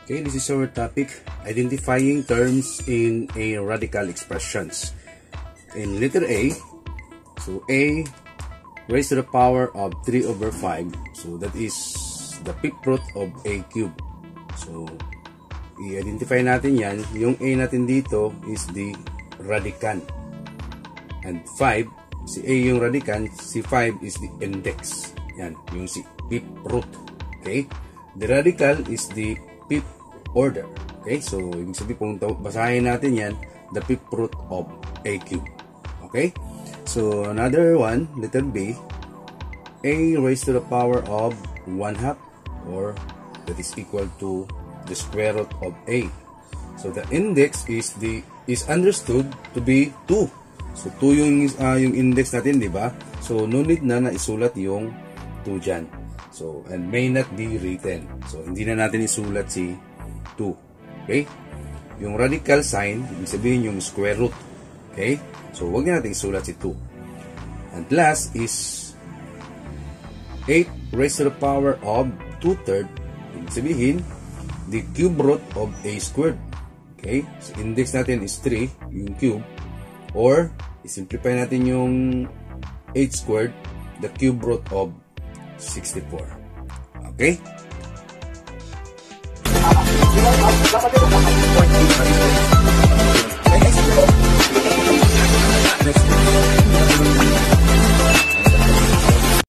Okay, this is our topic, identifying terms in a radical expressions. In letter A, so A raised to the power of 3 over 5, so that is the fifth root of A cubed. So, i-identify natin yan. Yung A natin dito is the radicand. And 5, si A yung radicand, si 5 is the index. Yan, yung si fifth root. Okay? The radical is the fifth order. Okay? So, ibig sabihin kung basahin natin yan, the fifth root of A cubed. Okay? So, another one, letter B, A raised to the power of 1/2, or that is equal to the square root of A. So, the index is understood to be 2. So, 2 yung index natin, di ba? So, no need na isulat yung 2 dyan. So, and may not be written. So, hindi na natin isulat si 2. Okay? Yung radical sign, ibig sabihin yung square root. Okay? So, huwag na natin isulat si 2. And last is 8 raised to the power of 2/3. Ibig sabihin, the cube root of A squared. Okay? So, index natin is 3, yung cube. Or, isimplify natin yung 8 squared, the cube root of 64. Okay? Next.